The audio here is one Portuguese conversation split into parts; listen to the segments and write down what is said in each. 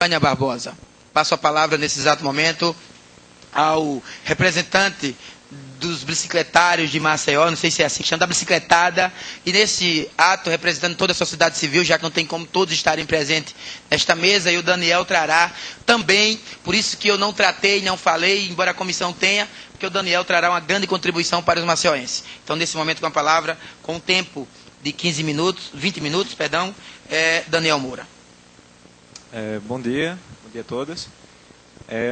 Tânia Barbosa. Passo a palavra nesse exato momento ao representante dos bicicletários de Maceió, não sei se é assim que chama, da bicicletada, e nesse ato representando toda a sociedade civil, já que não tem como todos estarem presentes nesta mesa, e o Daniel trará também, por isso que eu não tratei, não falei, embora a comissão tenha, porque o Daniel trará uma grande contribuição para os maceioenses. Então, nesse momento, com a palavra, com um tempo de 20 minutos, Daniel Moura. Bom dia a todos.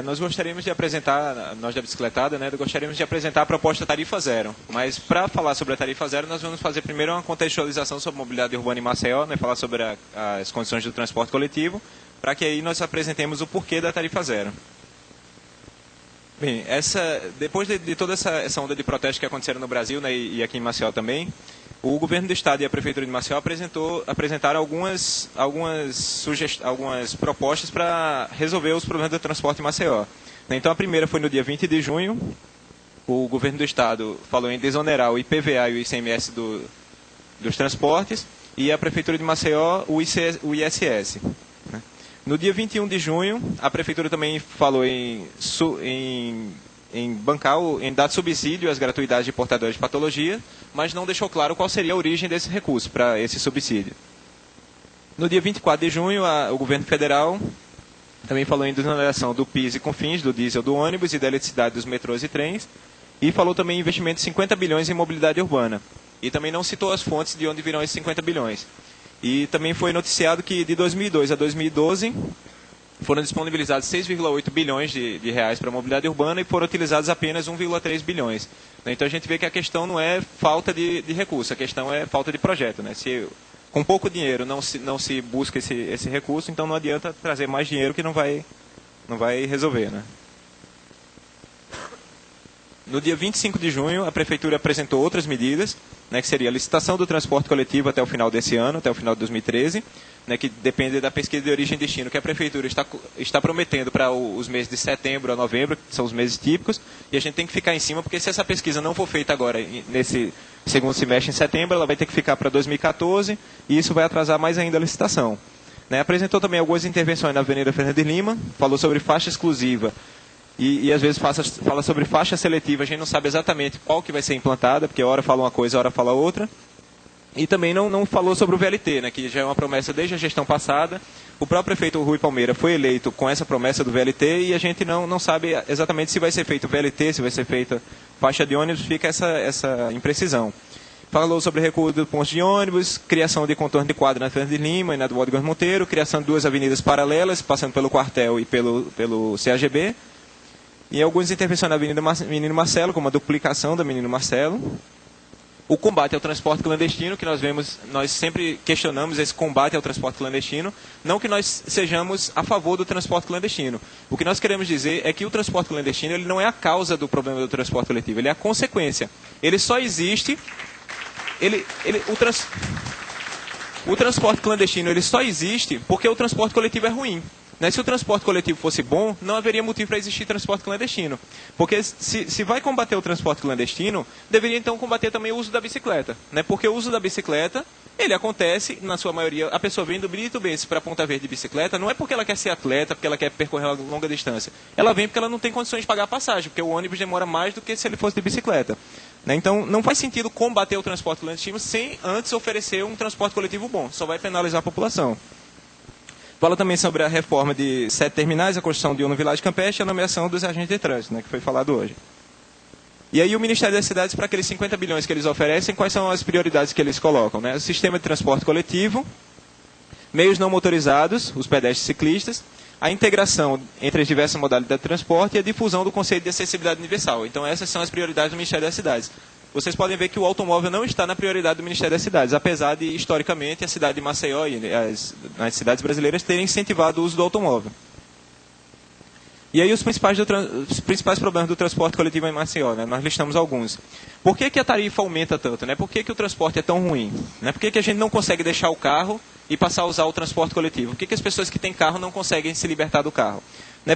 Nós gostaríamos de apresentar, nós da bicicletada, gostaríamos de apresentar a proposta Tarifa Zero. Mas para falar sobre a Tarifa Zero, nós vamos fazer primeiro uma contextualização sobre mobilidade urbana em Maceió, falar sobre as condições do transporte coletivo, para que aí nós apresentemos o porquê da Tarifa Zero. Bem, depois de toda essa onda de protestos que aconteceram no Brasil, e aqui em Maceió também, o governo do estado e a prefeitura de Maceió apresentaram algumas propostas para resolver os problemas do transporte em Maceió. Então a primeira foi no dia 20 de junho, o governo do estado falou em desonerar o IPVA e o ICMS dos transportes, e a prefeitura de Maceió o ISS. No dia 21 de junho, a prefeitura também falou em dar subsídio às gratuidades de portadores de patologia, mas não deixou claro qual seria a origem desse recurso para esse subsídio. No dia 24 de junho, o governo federal também falou em desoneração do PIS e COFINS, do diesel do ônibus e da eletricidade dos metrôs e trens, e falou também em investimento de 50 bilhões em mobilidade urbana. E também não citou as fontes de onde virão esses 50 bilhões. E também foi noticiado que de 2002 a 2012 foram disponibilizados 6,8 bilhões de reais para a mobilidade urbana e foram utilizados apenas 1,3 bilhões. Então a gente vê que a questão não é falta de recurso, a questão é falta de projeto. Se com pouco dinheiro não se busca esse recurso, então não adianta trazer mais dinheiro que não vai resolver. No dia 25 de junho, a Prefeitura apresentou outras medidas, que seria a licitação do transporte coletivo até o final desse ano, até o final de 2013, que depende da pesquisa de origem e destino que a Prefeitura está prometendo para os meses de setembro a novembro, que são os meses típicos, e a gente tem que ficar em cima, porque se essa pesquisa não for feita agora, nesse segundo semestre, em setembro, ela vai ter que ficar para 2014, e isso vai atrasar mais ainda a licitação. Apresentou também algumas intervenções na Avenida Fernando de Lima, falou sobre faixa exclusiva, e às vezes fala sobre faixa seletiva, a gente não sabe exatamente qual que vai ser implantada, porque hora fala uma coisa, hora fala outra. E também não falou sobre o VLT, que já é uma promessa desde a gestão passada. O próprio prefeito Rui Palmeira foi eleito com essa promessa do VLT e a gente não sabe exatamente se vai ser feito VLT, se vai ser feita faixa de ônibus, fica essa imprecisão. Falou sobre recuo do ponto de ônibus, criação de contorno de quadra na Fernando de Lima e na do Góes Monteiro, criação de 2 avenidas paralelas, passando pelo quartel e pelo CAGB. E algumas intervenções na Avenida Menino Marcelo, como a duplicação da Menino Marcelo. O combate ao transporte clandestino, que nós sempre questionamos esse combate ao transporte clandestino, não que nós sejamos a favor do transporte clandestino. O que nós queremos dizer é que o transporte clandestino ele não é a causa do problema do transporte coletivo, ele é a consequência. Ele só existe... O transporte clandestino ele só existe porque o transporte coletivo é ruim. Se o transporte coletivo fosse bom, não haveria motivo para existir transporte clandestino. Porque se vai combater o transporte clandestino, deveria então combater também o uso da bicicleta. Porque o uso da bicicleta, ele acontece, na sua maioria, a pessoa vem do Brito-Bense para Ponta Verde de bicicleta, não é porque ela quer ser atleta, porque ela quer percorrer uma longa distância. Ela vem porque ela não tem condições de pagar a passagem, porque o ônibus demora mais do que se ele fosse de bicicleta. Então, não faz sentido combater o transporte clandestino sem antes oferecer um transporte coletivo bom. Só vai penalizar a população. Fala também sobre a reforma de 7 terminais, a construção de um no Vilagem Campestre e a nomeação dos agentes de trânsito, que foi falado hoje. E aí o Ministério das Cidades, para aqueles 50 bilhões que eles oferecem, quais são as prioridades que eles colocam? O sistema de transporte coletivo, meios não motorizados, os pedestres e ciclistas, a integração entre as diversas modalidades de transporte e a difusão do conceito de acessibilidade universal. Então essas são as prioridades do Ministério das Cidades. Vocês podem ver que o automóvel não está na prioridade do Ministério das Cidades, apesar de, historicamente, a cidade de Maceió e as cidades brasileiras terem incentivado o uso do automóvel. E aí os principais problemas do transporte coletivo em Maceió, nós listamos alguns. Por que a tarifa aumenta tanto? Por que o transporte é tão ruim? Por que a gente não consegue deixar o carro e passar a usar o transporte coletivo? Por que as pessoas que têm carro não conseguem se libertar do carro?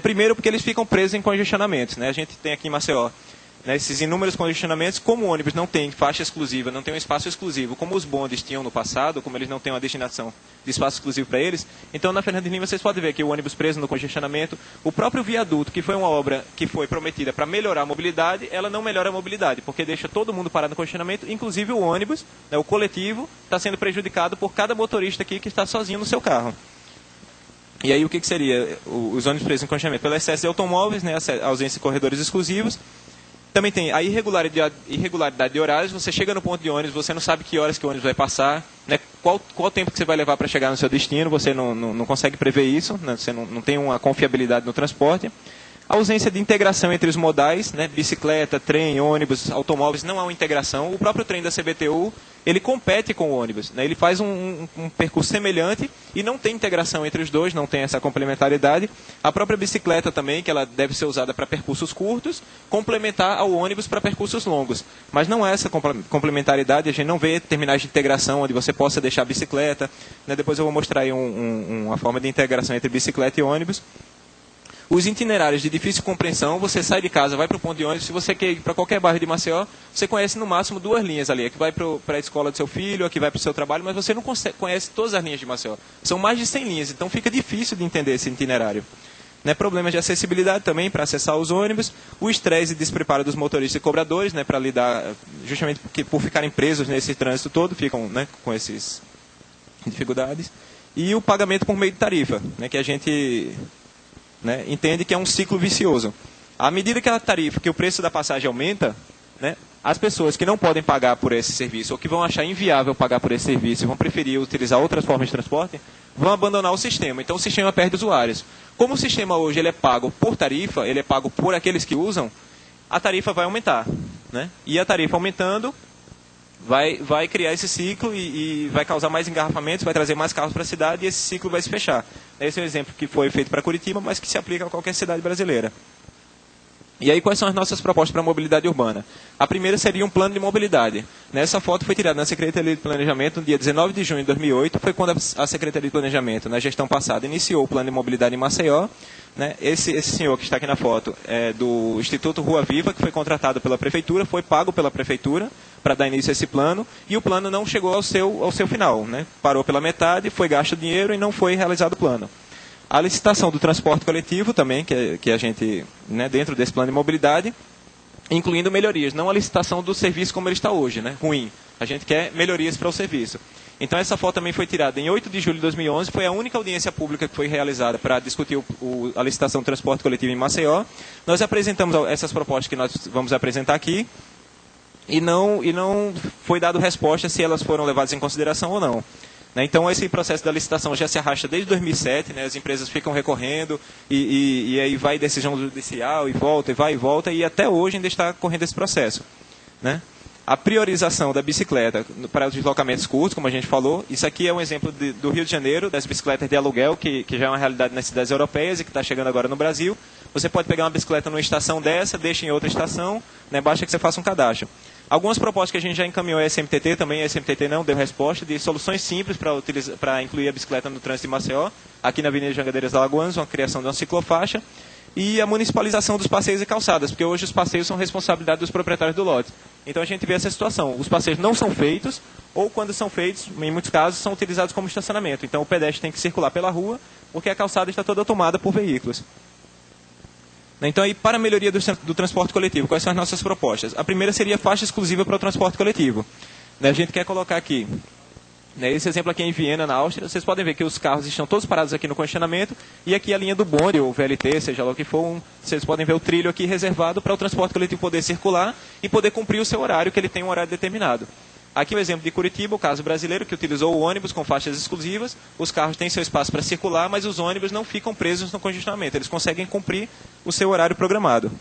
Primeiro porque eles ficam presos em congestionamentos. A gente tem aqui em Maceió né, esses inúmeros congestionamentos, como o ônibus não tem faixa exclusiva, não tem um espaço exclusivo, como os bondes tinham no passado, como eles não têm uma destinação de espaço exclusivo para eles, então na Fernando Lima vocês podem ver que o ônibus preso no congestionamento, o próprio viaduto, que foi uma obra que foi prometida para melhorar a mobilidade, ela não melhora a mobilidade, porque deixa todo mundo parado no congestionamento, inclusive o ônibus, né, o coletivo, está sendo prejudicado por cada motorista aqui que está sozinho no seu carro. E aí o que seria os ônibus presos em congestionamento? Pelo excesso de automóveis, né, a ausência de corredores exclusivos. Também tem a irregularidade de horários. Você chega no ponto de ônibus, você não sabe que horas que o ônibus vai passar, né, qual tempo que você vai levar para chegar no seu destino, você não consegue prever isso, né, você não tem uma confiabilidade no transporte. A ausência de integração entre os modais, né, bicicleta, trem, ônibus, automóveis, não há uma integração. O próprio trem da CBTU, ele compete com o ônibus, né, ele faz um percurso semelhante e não tem integração entre os dois, não tem essa complementaridade. A própria bicicleta também, que ela deve ser usada para percursos curtos, complementar ao ônibus para percursos longos. Mas não há essa complementaridade, a gente não vê terminais de integração onde você possa deixar a bicicleta, né, depois eu vou mostrar aí uma forma de integração entre bicicleta e ônibus. Os itinerários de difícil compreensão, você sai de casa, vai para o ponto de ônibus, se você quer ir para qualquer bairro de Maceió, você conhece no máximo 2 linhas ali, a que vai para a escola do seu filho, a que vai para o seu trabalho, mas você não conhece todas as linhas de Maceió. São mais de 100 linhas, então fica difícil de entender esse itinerário. Né, problemas de acessibilidade também para acessar os ônibus, o estresse e despreparo dos motoristas e cobradores, né, para lidar, justamente por ficarem presos nesse trânsito todo, ficam, né, com essas dificuldades. E o pagamento por meio de tarifa, né, que a gente... né, entende que é um ciclo vicioso. À medida que a tarifa, que o preço da passagem aumenta, né, as pessoas que não podem pagar por esse serviço ou que vão achar inviável pagar por esse serviço e vão preferir utilizar outras formas de transporte, vão abandonar o sistema. Então o sistema perde usuários. Como o sistema hoje ele é pago por tarifa, ele é pago por aqueles que usam, a tarifa vai aumentar. Né? E a tarifa aumentando vai criar esse ciclo e vai causar mais engarrafamentos, vai trazer mais carros para a cidade e esse ciclo vai se fechar. Esse é um exemplo que foi feito para Curitiba, mas que se aplica a qualquer cidade brasileira. E aí, quais são as nossas propostas para a mobilidade urbana? A primeira seria um plano de mobilidade. Essa foto foi tirada na Secretaria de Planejamento no dia 19 de junho de 2008, foi quando a Secretaria de Planejamento, na gestão passada, iniciou o plano de mobilidade em Maceió. Né? Esse senhor que está aqui na foto é do Instituto Rua Viva, que foi contratado pela Prefeitura, foi pago pela Prefeitura para dar início a esse plano, e o plano não chegou ao seu final. Né? Parou pela metade, foi gasto dinheiro e não foi realizado o plano. A licitação do transporte coletivo também, que a gente, né, dentro desse plano de mobilidade, incluindo melhorias, não a licitação do serviço como ele está hoje, né, ruim. A gente quer melhorias para o serviço. Então essa foto também foi tirada em 8 de julho de 2011, foi a única audiência pública que foi realizada para discutir a licitação do transporte coletivo em Maceió. Nós apresentamos essas propostas que nós vamos apresentar aqui e não foi dado resposta se elas foram levadas em consideração ou não. Então, esse processo da licitação já se arrasta desde 2007, né? As empresas ficam recorrendo e aí vai decisão judicial e volta, e até hoje ainda está correndo esse processo. Né? A priorização da bicicleta para os deslocamentos curtos, como a gente falou, isso aqui é um exemplo do Rio de Janeiro, das bicicletas de aluguel, que já é uma realidade nas cidades europeias e que está chegando agora no Brasil. Você pode pegar uma bicicleta numa estação dessa, deixa em outra estação, né? Basta que você faça um cadastro. Algumas propostas que a gente já encaminhou à SMTT, também a SMTT não deu resposta, de soluções simples para incluir a bicicleta no trânsito de Maceió, aqui na Avenida Jangadeiras Alagoanas, uma criação de uma ciclofaixa, e a municipalização dos passeios e calçadas, porque hoje os passeios são responsabilidade dos proprietários do lote. Então a gente vê essa situação, os passeios não são feitos, ou quando são feitos, em muitos casos, são utilizados como estacionamento. Então o pedestre tem que circular pela rua, porque a calçada está toda tomada por veículos. Então, aí, para a melhoria do transporte coletivo, quais são as nossas propostas? A primeira seria faixa exclusiva para o transporte coletivo. A gente quer colocar aqui, esse exemplo aqui é em Viena, na Áustria, vocês podem ver que os carros estão todos parados aqui no congestionamento, e aqui a linha do bonde, ou VLT, seja lá o que for, vocês podem ver o trilho aqui reservado para o transporte coletivo poder circular e poder cumprir o seu horário, que ele tem um horário determinado. Aqui o exemplo de Curitiba, o caso brasileiro, que utilizou o ônibus com faixas exclusivas. Os carros têm seu espaço para circular, mas os ônibus não ficam presos no congestionamento. Eles conseguem cumprir o seu horário programado.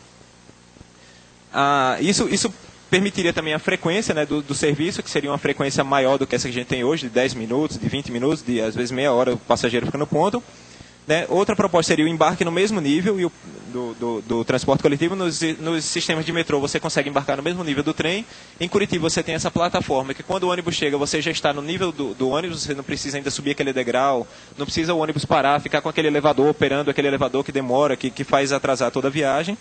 Isso permitiria também a frequência, né, do serviço, que seria uma frequência maior do que essa que a gente tem hoje, de 10 minutos, de 20 minutos, de às vezes meia hora o passageiro fica no ponto. Né? Outra proposta seria o embarque no mesmo nível do transporte coletivo. Nos sistemas de metrô você consegue embarcar no mesmo nível do trem. Em Curitiba você tem essa plataforma que quando o ônibus chega você já está no nível do ônibus, você não precisa ainda subir aquele degrau, não precisa o ônibus parar, ficar com aquele elevador, operando aquele elevador que demora, que faz atrasar toda a viagem.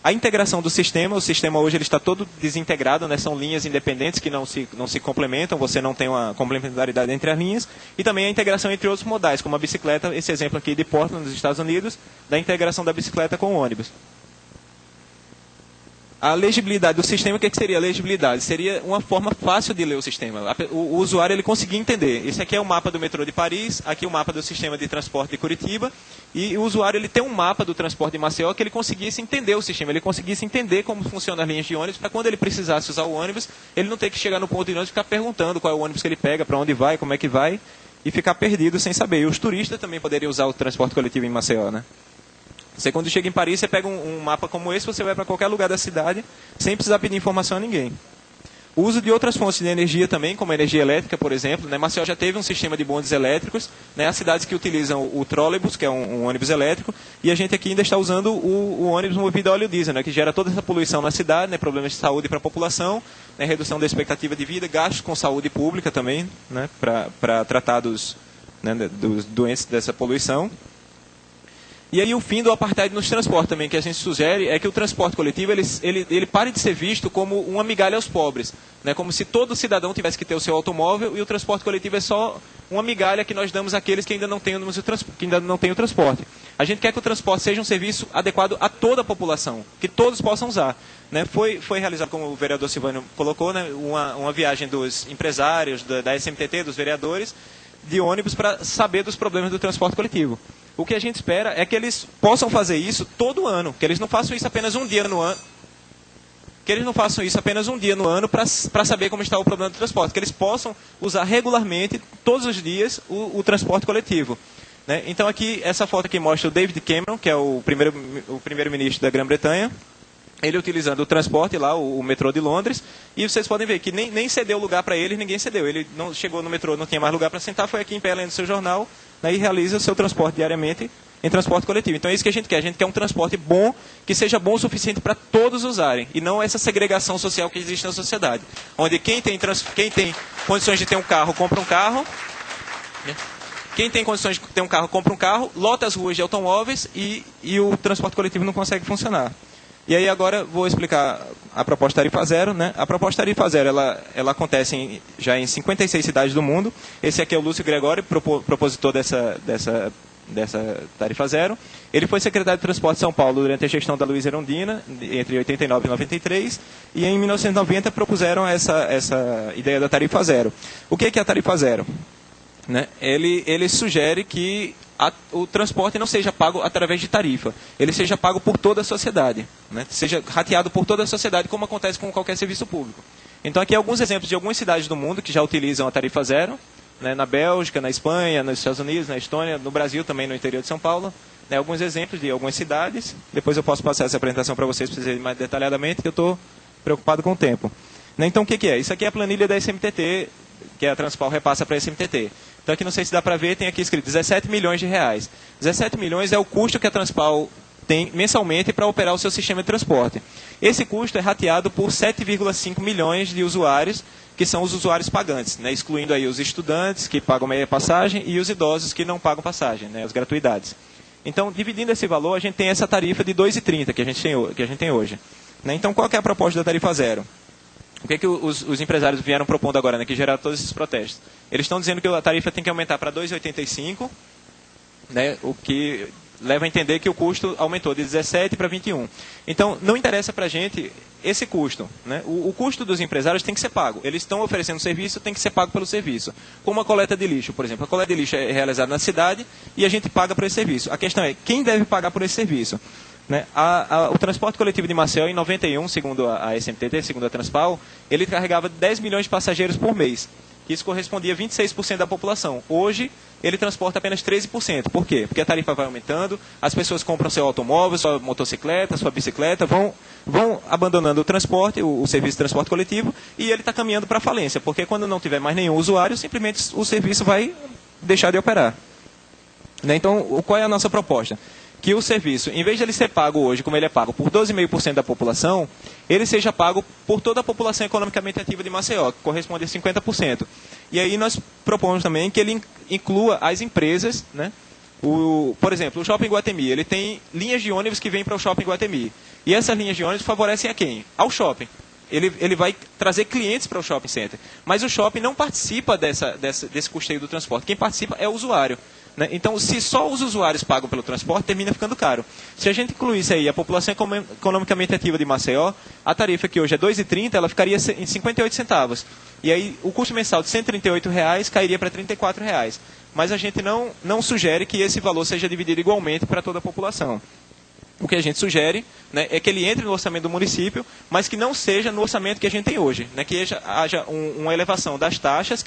A integração do sistema, o sistema hoje ele está todo desintegrado, né? São linhas independentes que não se complementam, você não tem uma complementaridade entre as linhas, e também a integração entre outros modais, como a bicicleta, esse exemplo aqui de Portland, nos Estados Unidos, da integração da bicicleta com o ônibus. A legibilidade do sistema, o que seria a legibilidade? Seria uma forma fácil de ler o sistema. O usuário ele conseguir entender. Esse aqui é o mapa do metrô de Paris, aqui o mapa do sistema de transporte de Curitiba, e o usuário ele tem um mapa do transporte de Maceió que ele conseguisse entender o sistema, ele conseguisse entender como funcionam as linhas de ônibus, para quando ele precisasse usar o ônibus, ele não ter que chegar no ponto de ônibus e ficar perguntando qual é o ônibus que ele pega, para onde vai, como é que vai, e ficar perdido sem saber. E os turistas também poderiam usar o transporte coletivo em Maceió, né? Você, quando chega em Paris, você pega um mapa como esse, você vai para qualquer lugar da cidade, sem precisar pedir informação a ninguém. O uso de outras fontes de energia também, como a energia elétrica, por exemplo. Né? Maceió já teve um sistema de bondes elétricos. Né? As cidades que utilizam o trolleybus, que é um ônibus elétrico, e a gente aqui ainda está usando o ônibus movido a óleo diesel, né? Que gera toda essa poluição na cidade, né? Problemas de saúde para a população, né? Redução da expectativa de vida, gastos com saúde pública também, né? Para tratar dos doentes dessa poluição. E aí o fim do apartheid nos transportes também, que a gente sugere, é que o transporte coletivo ele pare de ser visto como uma migalha aos pobres. Né? Como se todo cidadão tivesse que ter o seu automóvel, e o transporte coletivo é só uma migalha que nós damos àqueles que ainda não têm o transporte. A gente quer que o transporte seja um serviço adequado a toda a população, que todos possam usar. Né? Foi realizado, como o vereador Silvânio colocou, né? uma viagem dos empresários, da SMTT, dos vereadores, de ônibus para saber dos problemas do transporte coletivo. O que a gente espera é que eles possam fazer isso todo ano, que eles não façam isso apenas um dia no ano, para saber como está o problema do transporte, que eles possam usar regularmente, todos os dias, o transporte coletivo. Né? Então aqui, essa foto aqui mostra o David Cameron, que é o primeiro-ministro da Grã-Bretanha, ele utilizando o transporte lá, o metrô de Londres, e vocês podem ver que nem cedeu lugar para ele, ninguém cedeu. Ele não chegou no metrô, não tinha mais lugar para sentar, foi aqui em pé lendo seu jornal, né, e realiza o seu transporte diariamente em transporte coletivo. Então é isso que a gente quer um transporte bom, que seja bom o suficiente para todos usarem, e não essa segregação social que existe na sociedade, onde quem tem condições de ter um carro, compra um carro, né? Quem tem condições de ter um carro, compra um carro, lota as ruas de automóveis e o transporte coletivo não consegue funcionar. E aí agora vou explicar a proposta Tarifa Zero. Né? A proposta Tarifa Zero ela acontece já em 56 cidades do mundo. Esse aqui é o Lúcio Gregório, propositor dessa Tarifa Zero. Ele foi secretário de Transporte de São Paulo durante a gestão da Luiza Erundina, entre 89 e 93, e em 1990 propuseram essa ideia da Tarifa Zero. O que é a Tarifa Zero? Né? Ele sugere que o transporte não seja pago através de tarifa, ele seja pago por toda a sociedade, né? Seja rateado por toda a sociedade, como acontece com qualquer serviço público. Então aqui alguns exemplos de algumas cidades do mundo que já utilizam a Tarifa Zero, né? Na Bélgica, na Espanha, nos Estados Unidos, na Estônia, no Brasil também, no interior de São Paulo. Né? Alguns exemplos de algumas cidades, depois eu posso passar essa apresentação para vocês mais detalhadamente, que eu estou preocupado com o tempo. Né? Então o que é? Isso aqui é a planilha da SMTT, que a Transpal repassa para a SMTT. Então aqui não sei se dá para ver, tem aqui escrito 17 milhões de reais. 17 milhões é o custo que a Transpal tem mensalmente para operar o seu sistema de transporte. Esse custo é rateado por 7,5 milhões de usuários, que são os usuários pagantes, né? Excluindo aí os estudantes, que pagam meia passagem, e os idosos, que não pagam passagem, né? As gratuidades. Então, dividindo esse valor, a gente tem essa tarifa de R$ 2,30 que a gente tem hoje. Né? Então, qual que é a proposta da Tarifa Zero? O que os empresários vieram propondo agora, né, que geraram todos esses protestos? Eles estão dizendo que a tarifa tem que aumentar para R$ 2,85, né, o que leva a entender que o custo aumentou de 17 para 21. Então, não interessa para a gente esse custo. Né? O custo dos empresários tem que ser pago. Eles estão oferecendo serviço, tem que ser pago pelo serviço. Como a coleta de lixo, por exemplo. A coleta de lixo é realizada na cidade e a gente paga por esse serviço. A questão é, quem deve pagar por esse serviço? Né? O transporte coletivo de Maceió, em 91, segundo a SMTT, segundo a Transpal, ele carregava 10 milhões de passageiros por mês. Isso correspondia a 26% da população. Hoje, ele transporta apenas 13%. Por quê? Porque a tarifa vai aumentando, as pessoas compram seu automóvel, sua motocicleta, sua bicicleta, vão abandonando o transporte, o serviço de transporte coletivo, e ele está caminhando para a falência, porque quando não tiver mais nenhum usuário, simplesmente o serviço vai deixar de operar. Né? Então, qual é a nossa proposta? Que o serviço, em vez de ele ser pago hoje, como ele é pago por 12,5% da população, ele seja pago por toda a população economicamente ativa de Maceió, que corresponde a 50%. E aí nós propomos também que ele inclua as empresas, né, Por exemplo, o Shopping Iguatemi, ele tem linhas de ônibus que vêm para o Shopping Iguatemi. E essas linhas de ônibus favorecem a quem? Ao shopping. Ele vai trazer clientes para o shopping center. Mas o shopping não participa desse custeio do transporte. Quem participa é o usuário. Né? Então, se só os usuários pagam pelo transporte, termina ficando caro. Se a gente incluísse aí a população economicamente ativa de Maceió, a tarifa que hoje é R$ 2,30, ela ficaria em 58 centavos. E aí o custo mensal de R$ 138 cairia para R$ 34. Mas a gente não sugere que esse valor seja dividido igualmente para toda a população. O que a gente sugere, né, é que ele entre no orçamento do município, mas que não seja no orçamento que a gente tem hoje. Né, que haja uma elevação das taxas,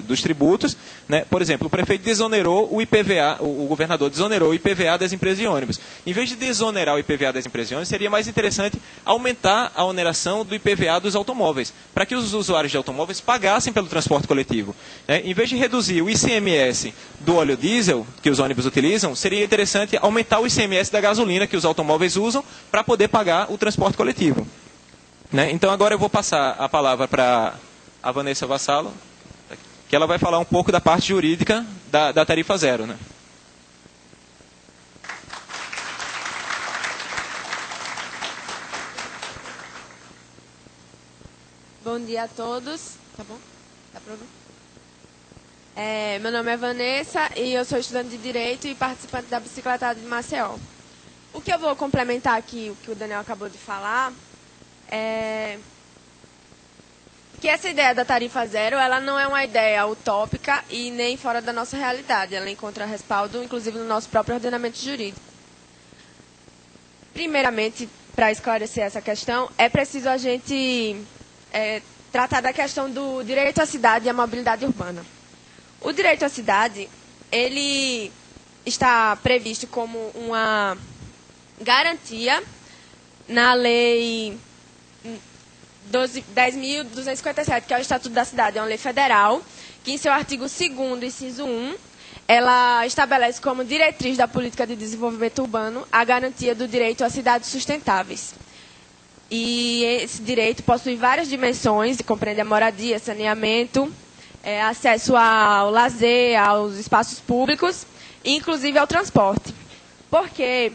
dos tributos. Né. Por exemplo, o prefeito desonerou o IPVA, o governador desonerou o IPVA das empresas de ônibus. Em vez de desonerar o IPVA das empresas de ônibus, seria mais interessante aumentar a oneração do IPVA dos automóveis, para que os usuários de automóveis pagassem pelo transporte coletivo. Né. Em vez de reduzir o ICMS do óleo diesel, que os ônibus utilizam, seria interessante aumentar o ICMS da gasolina que os automóveis usam para poder pagar o transporte coletivo. Né? Então agora eu vou passar a palavra para a Vanessa Vassalo, que ela vai falar um pouco da parte jurídica da tarifa zero. Né? Bom dia a todos. Tá bom? Tá pronto? Meu nome é Vanessa e eu sou estudante de Direito e participante da Bicicletada de Maceió. O que eu vou complementar aqui, o que o Daniel acabou de falar, é que essa ideia da tarifa zero, ela não é uma ideia utópica e nem fora da nossa realidade. Ela encontra respaldo, inclusive, no nosso próprio ordenamento jurídico. Primeiramente, para esclarecer essa questão, é preciso a gente tratar da questão do direito à cidade e à mobilidade urbana. O direito à cidade, ele está previsto como uma garantia na Lei 10.257, que é o Estatuto da Cidade, é uma lei federal, que em seu artigo 2º, inciso 1, ela estabelece como diretriz da política de desenvolvimento urbano a garantia do direito a cidades sustentáveis. E esse direito possui várias dimensões, compreende a moradia, saneamento, acesso ao lazer, aos espaços públicos, e inclusive ao transporte. Porque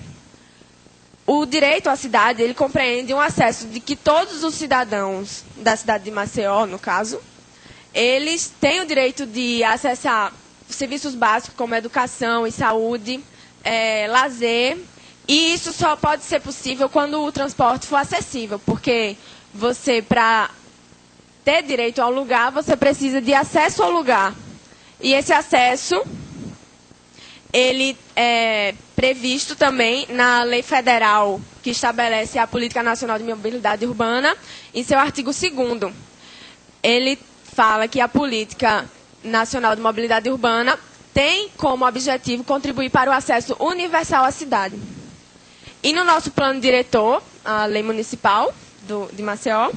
o direito à cidade, ele compreende um acesso de que todos os cidadãos da cidade de Maceió, no caso, eles têm o direito de acessar serviços básicos como educação e saúde, lazer, e isso só pode ser possível quando o transporte for acessível, porque você, para ter direito ao lugar, você precisa de acesso ao lugar. E esse acesso, ele é previsto também na Lei Federal, que estabelece a Política Nacional de Mobilidade Urbana, em seu artigo 2º. Ele fala que a Política Nacional de Mobilidade Urbana tem como objetivo contribuir para o acesso universal à cidade. E no nosso plano diretor, a Lei Municipal de Maceió,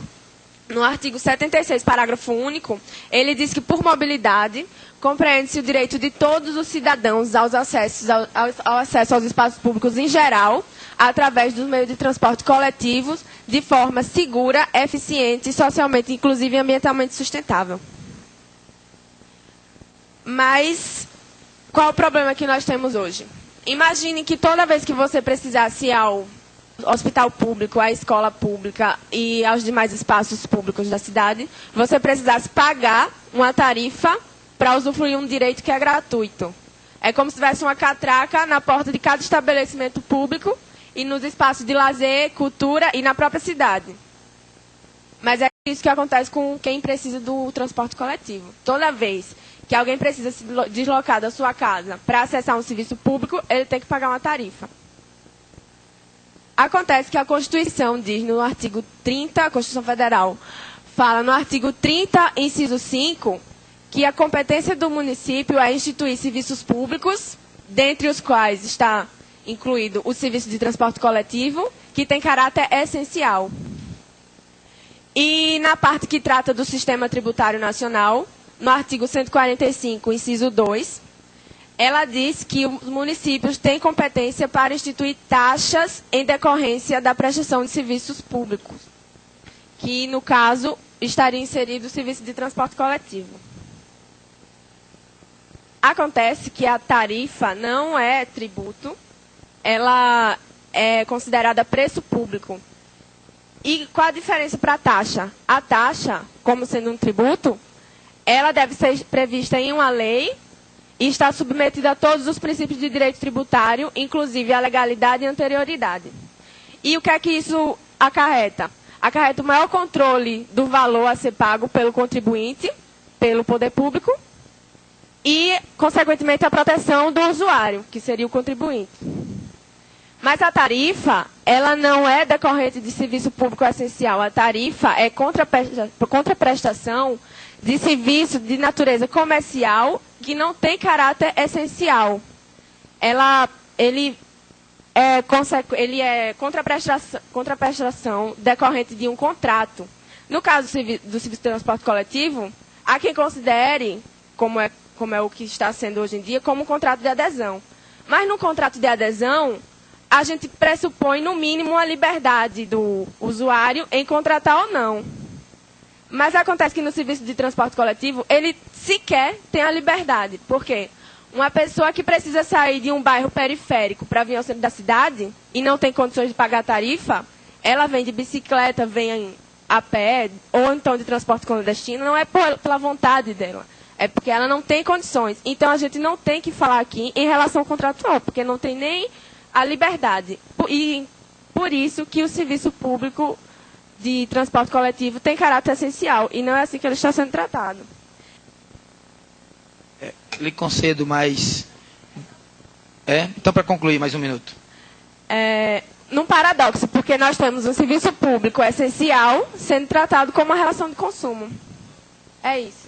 no artigo 76, parágrafo único, ele diz que por mobilidade compreende-se o direito de todos os cidadãos ao acesso aos espaços públicos em geral, através dos meios de transporte coletivos, de forma segura, eficiente, socialmente inclusive e ambientalmente sustentável. Mas qual o problema que nós temos hoje? Imagine que toda vez que você precisasse ir ao hospital público, à escola pública e aos demais espaços públicos da cidade, você precisasse pagar uma tarifa para usufruir um direito que é gratuito. É como se tivesse uma catraca na porta de cada estabelecimento público e nos espaços de lazer, cultura e na própria cidade. Mas é isso que acontece com quem precisa do transporte coletivo. Toda vez que alguém precisa se deslocar da sua casa para acessar um serviço público, ele tem que pagar uma tarifa. Acontece que a Constituição diz no artigo 30, a Constituição Federal, fala no artigo 30, inciso 5, que a competência do município é instituir serviços públicos, dentre os quais está incluído o serviço de transporte coletivo, que tem caráter essencial. E na parte que trata do sistema tributário nacional, no artigo 145, inciso 2, ela diz que os municípios têm competência para instituir taxas em decorrência da prestação de serviços públicos, que, no caso, estaria inserido o serviço de transporte coletivo. Acontece que a tarifa não é tributo, ela é considerada preço público. E qual a diferença para a taxa? A taxa, como sendo um tributo, ela deve ser prevista em uma lei e está submetida a todos os princípios de direito tributário, inclusive a legalidade e anterioridade. E o que é que isso acarreta? Acarreta o maior controle do valor a ser pago pelo contribuinte, pelo poder público, e, consequentemente, a proteção do usuário, que seria o contribuinte. Mas a tarifa, ela não é decorrente de serviço público essencial. A tarifa é contraprestação de serviço de natureza comercial que não tem caráter essencial. Ele é contraprestação decorrente de um contrato. No caso do serviço de transporte coletivo, há quem considere, como é o que está sendo hoje em dia, como um contrato de adesão. Mas no contrato de adesão, a gente pressupõe, no mínimo, a liberdade do usuário em contratar ou não. Mas acontece que no serviço de transporte coletivo, ele sequer tem a liberdade. Por quê? Uma pessoa que precisa sair de um bairro periférico para vir ao centro da cidade e não tem condições de pagar a tarifa, ela vem de bicicleta, vem a pé, ou então de transporte clandestino, não é pela vontade dela. É porque ela não tem condições. Então, a gente não tem que falar aqui em relação contratual, porque não tem nem a liberdade. E por isso que o serviço público de transporte coletivo tem caráter essencial. E não é assim que ele está sendo tratado. Lhe concedo mais... Então, para concluir, mais um minuto. Num paradoxo, porque nós temos um serviço público essencial sendo tratado como uma relação de consumo. É isso.